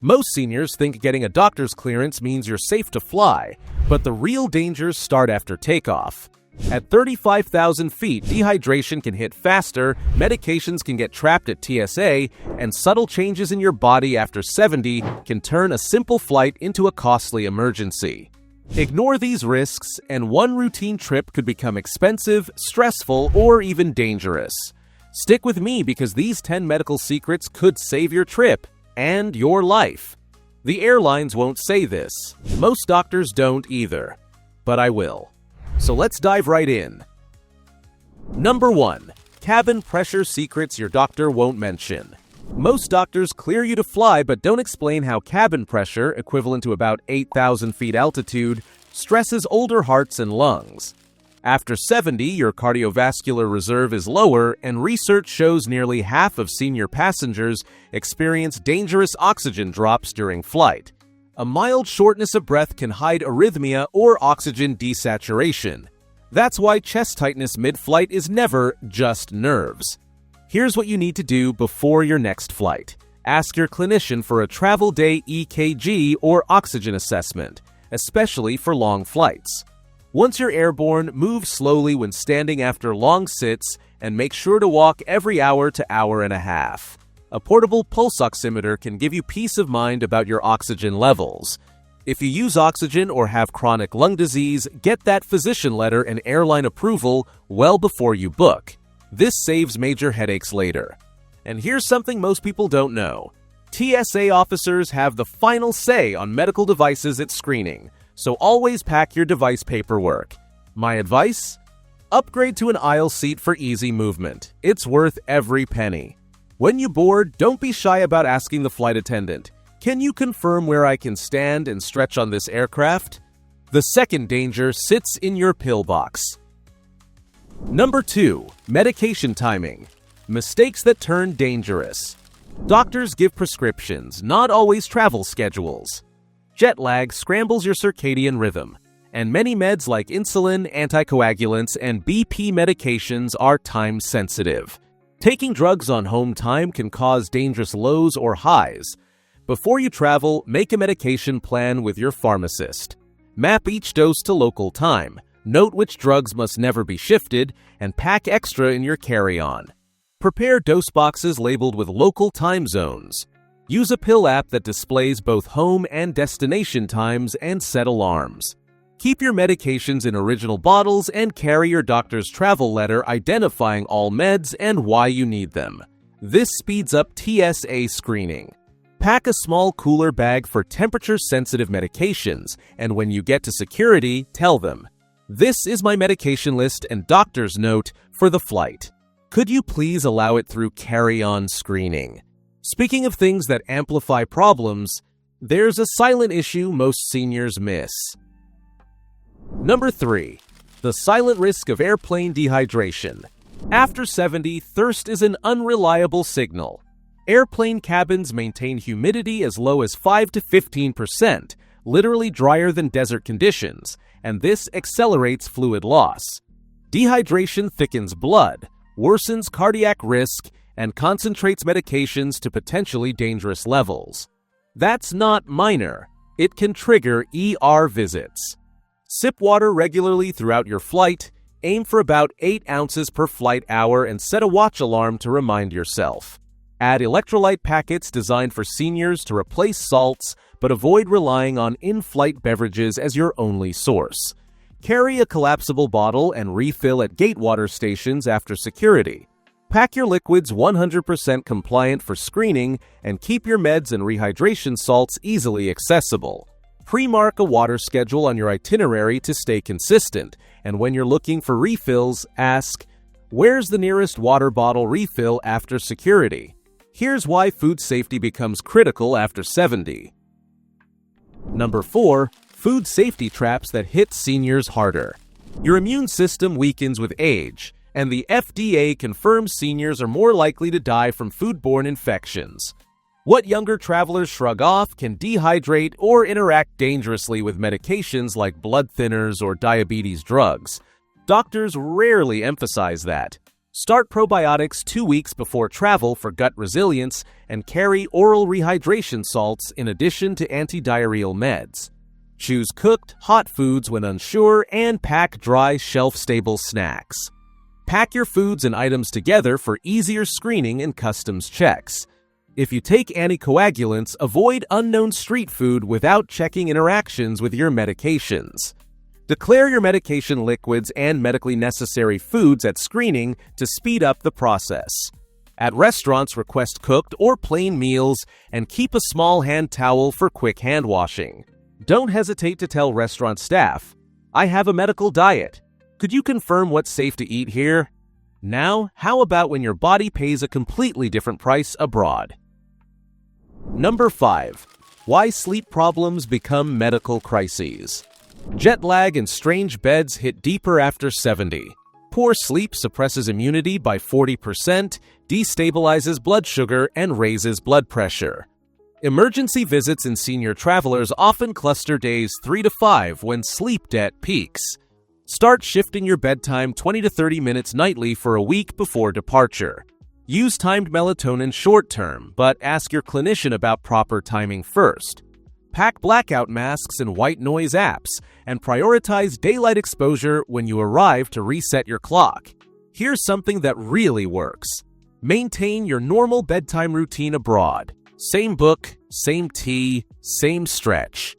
Most seniors think getting a doctor's clearance means you're safe to fly, but the real dangers start after takeoff. At 35,000 feet, dehydration can hit faster, medications can get trapped at TSA, and subtle changes in your body after 70 can turn a simple flight into a costly emergency. Ignore these risks, and one routine trip could become expensive, stressful, or even dangerous. Stick with me because these 10 medical secrets could save your trip and your life. The airlines won't say this. Most doctors don't either. But I will. So let's dive right in. Number 1. Cabin pressure secrets your doctor won't mention. Most doctors clear you to fly but don't explain how cabin pressure, equivalent to about 8,000 feet altitude, stresses older hearts and lungs. After 70, your cardiovascular reserve is lower, and research shows nearly half of senior passengers experience dangerous oxygen drops during flight. A mild shortness of breath can hide arrhythmia or oxygen desaturation. That's why chest tightness mid-flight is never just nerves. Here's what you need to do before your next flight. Ask your clinician for a travel day EKG or oxygen assessment, especially for long flights. Once you're airborne, move slowly when standing after long sits and make sure to walk every hour to hour and a half. A portable pulse oximeter can give you peace of mind about your oxygen levels. If you use oxygen or have chronic lung disease, get that physician letter and airline approval well before you book. This saves major headaches later. And here's something most people don't know. TSA officers have the final say on medical devices at screening, so always pack your device paperwork. My advice? Upgrade to an aisle seat for easy movement. It's worth every penny. When you board, don't be shy about asking the flight attendant, "Can you confirm where I can stand and stretch on this aircraft?" The second danger sits in your pill box. Number 2. Medication timing. Mistakes that turn dangerous. Doctors give prescriptions, not always travel schedules. Jet lag scrambles your circadian rhythm, and many meds like insulin, anticoagulants, and BP medications are time-sensitive. Taking drugs on home time can cause dangerous lows or highs. Before you travel, make a medication plan with your pharmacist. Map each dose to local time, note which drugs must never be shifted, and pack extra in your carry-on. Prepare dose boxes labeled with local time zones. Use a pill app that displays both home and destination times and set alarms. Keep your medications in original bottles and carry your doctor's travel letter identifying all meds and why you need them. This speeds up TSA screening. Pack a small cooler bag for temperature-sensitive medications, and when you get to security, tell them, "This is my medication list and doctor's note for the flight. Could you please allow it through carry-on screening?" Speaking of things that amplify problems, there's a silent issue most seniors miss. Number 3. The silent risk of airplane dehydration. After 70, thirst is an unreliable signal. Airplane cabins maintain humidity as low as 5 to 15%, literally drier than desert conditions, and this accelerates fluid loss. Dehydration thickens blood, worsens cardiac risk, and concentrates medications to potentially dangerous levels. That's not minor. It can trigger ER visits. Sip water regularly throughout your flight, aim for about 8 ounces per flight hour, and set a watch alarm to remind yourself. Add electrolyte packets designed for seniors to replace salts, but avoid relying on in-flight beverages as your only source. Carry a collapsible bottle and refill at gate water stations after security. Pack your liquids 100% compliant for screening and keep your meds and rehydration salts easily accessible. Pre-mark a water schedule on your itinerary to stay consistent, and when you're looking for refills, ask, "Where's the nearest water bottle refill after security?" Here's why food safety becomes critical after 70. Number 4. Food safety traps that hit seniors harder. Your immune system weakens with age, and the FDA confirms seniors are more likely to die from foodborne infections. What younger travelers shrug off can dehydrate or interact dangerously with medications like blood thinners or diabetes drugs. Doctors rarely emphasize that. Start probiotics 2 weeks before travel for gut resilience and carry oral rehydration salts in addition to antidiarrheal meds. Choose cooked, hot foods when unsure and pack dry, shelf-stable snacks. Pack your foods and items together for easier screening and customs checks. If you take anticoagulants, avoid unknown street food without checking interactions with your medications. Declare your medication liquids and medically necessary foods at screening to speed up the process. At restaurants, request cooked or plain meals and keep a small hand towel for quick hand washing. Don't hesitate to tell restaurant staff, "I have a medical diet. Could you confirm what's safe to eat here?" Now, how about when your body pays a completely different price abroad? Number 5. Why sleep problems become medical crises. Jet lag and strange beds hit deeper after 70. Poor sleep suppresses immunity by 40%, destabilizes blood sugar, and raises blood pressure. Emergency visits in senior travelers often cluster days 3 to 5 when sleep debt peaks. Start shifting your bedtime 20 to 30 minutes nightly for a week before departure. Use timed melatonin short-term, but ask your clinician about proper timing first. Pack blackout masks and white noise apps, and prioritize daylight exposure when you arrive to reset your clock. Here's something that really works. Maintain your normal bedtime routine abroad. Same book, same tea, same stretch.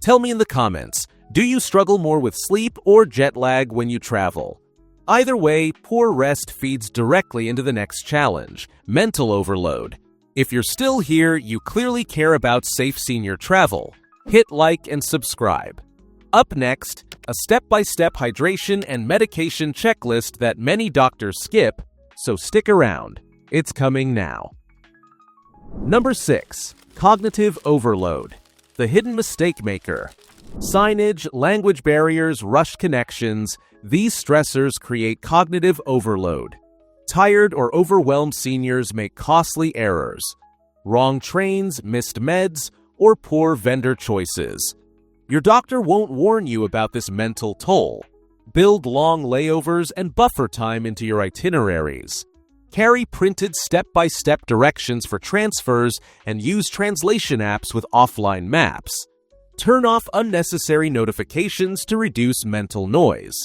Tell me in the comments, do you struggle more with sleep or jet lag when you travel? Either way, poor rest feeds directly into the next challenge, mental overload. If you're still here, you clearly care about safe senior travel. Hit like and subscribe. Up next, a step-by-step hydration and medication checklist that many doctors skip, so stick around. It's coming now. Number 6. Cognitive overload. The hidden mistake maker. Signage, language barriers, rushed connections, these stressors create cognitive overload. Tired or overwhelmed seniors make costly errors. Wrong trains, missed meds, or poor vendor choices. Your doctor won't warn you about this mental toll. Build long layovers and buffer time into your itineraries. Carry printed step-by-step directions for transfers and use translation apps with offline maps. Turn off unnecessary notifications to reduce mental noise.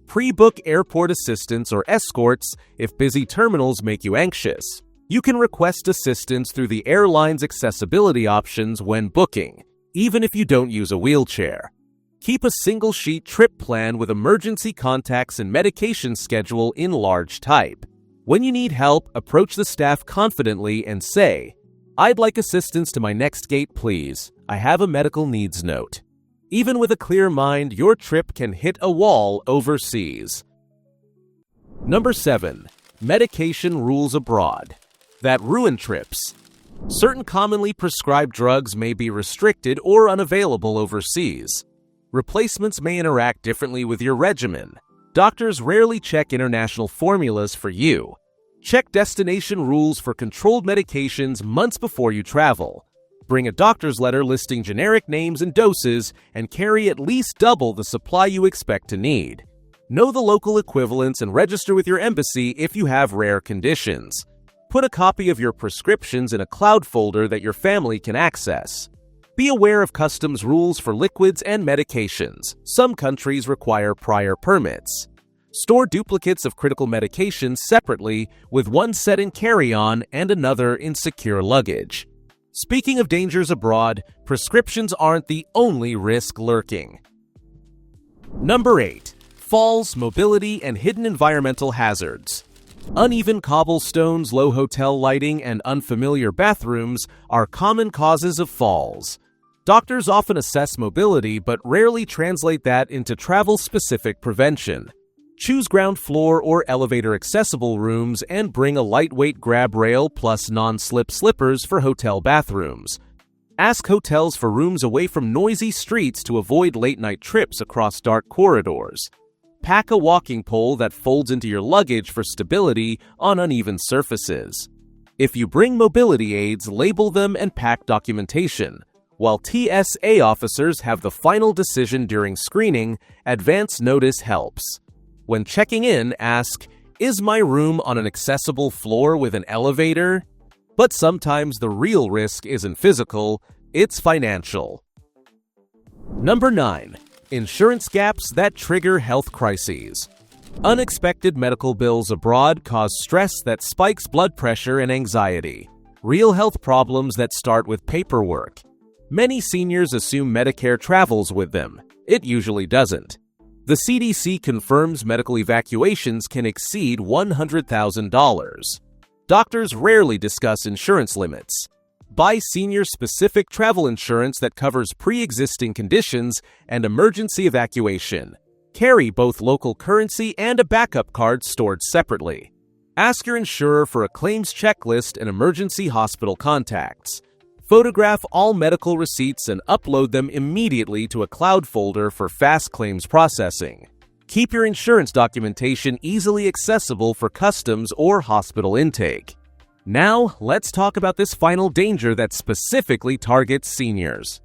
Pre-book airport assistance or escorts if busy terminals make you anxious. You can request assistance through the airline's accessibility options when booking, even if you don't use a wheelchair. Keep a single-sheet trip plan with emergency contacts and medication schedule in large type. When you need help, approach the staff confidently and say, "I'd like assistance to my next gate, please. I have a medical needs note." Even with a clear mind, your trip can hit a wall overseas. Number 7. Medication rules abroad that ruin trips. Certain commonly prescribed drugs may be restricted or unavailable overseas. Replacements may interact differently with your regimen. Doctors rarely check international formulas for you. Check destination rules for controlled medications months before you travel. Bring a doctor's letter listing generic names and doses, and carry at least double the supply you expect to need. Know the local equivalents and register with your embassy if you have rare conditions. Put a copy of your prescriptions in a cloud folder that your family can access. Be aware of customs rules for liquids and medications. Some countries require prior permits. Store duplicates of critical medications separately, with one set in carry-on and another in secure luggage. Speaking of dangers abroad, prescriptions aren't the only risk lurking. Number 8. Falls, mobility, and hidden environmental hazards. Uneven cobblestones, low hotel lighting, and unfamiliar bathrooms are common causes of falls. Doctors often assess mobility but rarely translate that into travel-specific prevention. Choose ground floor or elevator-accessible rooms and bring a lightweight grab rail plus non-slip slippers for hotel bathrooms. Ask hotels for rooms away from noisy streets to avoid late-night trips across dark corridors. Pack a walking pole that folds into your luggage for stability on uneven surfaces. If you bring mobility aids, label them and pack documentation. While TSA officers have the final decision during screening, advance notice helps. When checking in, ask, Is my room on an accessible floor with an elevator? But sometimes the real risk isn't physical, it's financial. Number 9. Insurance gaps that trigger health crises. Unexpected medical bills abroad cause stress that spikes blood pressure and anxiety. Real health problems that start with paperwork. Many seniors assume Medicare travels with them. It usually doesn't. The CDC confirms medical evacuations can exceed $100,000. Doctors rarely discuss insurance limits. Buy senior-specific travel insurance that covers pre-existing conditions and emergency evacuation. Carry both local currency and a backup card stored separately. Ask your insurer for a claims checklist and emergency hospital contacts. Photograph all medical receipts and upload them immediately to a cloud folder for fast claims processing. Keep your insurance documentation easily accessible for customs or hospital intake. Now, let's talk about this final danger that specifically targets seniors.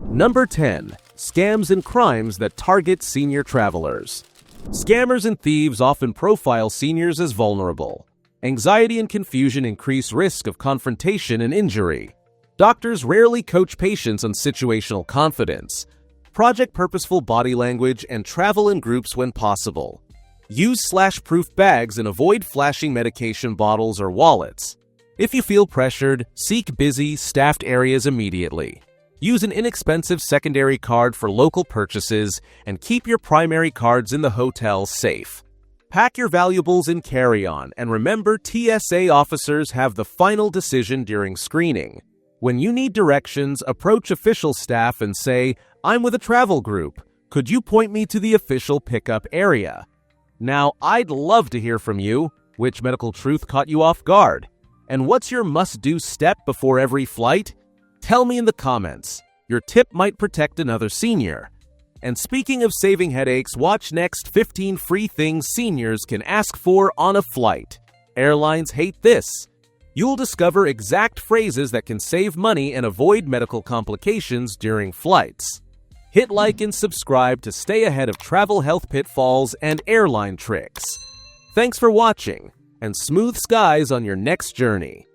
Number 10. Scams and crimes that target senior travelers. Scammers and thieves often profile seniors as vulnerable. Anxiety and confusion increase risk of confrontation and injury. Doctors rarely coach patients on situational confidence. Project purposeful body language and travel in groups when possible. Use splash-proof bags and avoid flashing medication bottles or wallets. If you feel pressured, seek busy, staffed areas immediately. Use an inexpensive secondary card for local purchases and keep your primary cards in the hotel safe. Pack your valuables in carry-on and remember TSA officers have the final decision during screening. When you need directions, approach official staff and say, "I'm with a travel group. Could you point me to the official pickup area?" Now, I'd love to hear from you. Which medical truth caught you off guard? And what's your must-do step before every flight? Tell me in the comments. Your tip might protect another senior. And speaking of saving headaches, watch next 15 free things seniors can ask for on a flight. Airlines hate this. You'll discover exact phrases that can save money and avoid medical complications during flights. Hit like and subscribe to stay ahead of travel health pitfalls and airline tricks. Thanks for watching, and smooth skies on your next journey.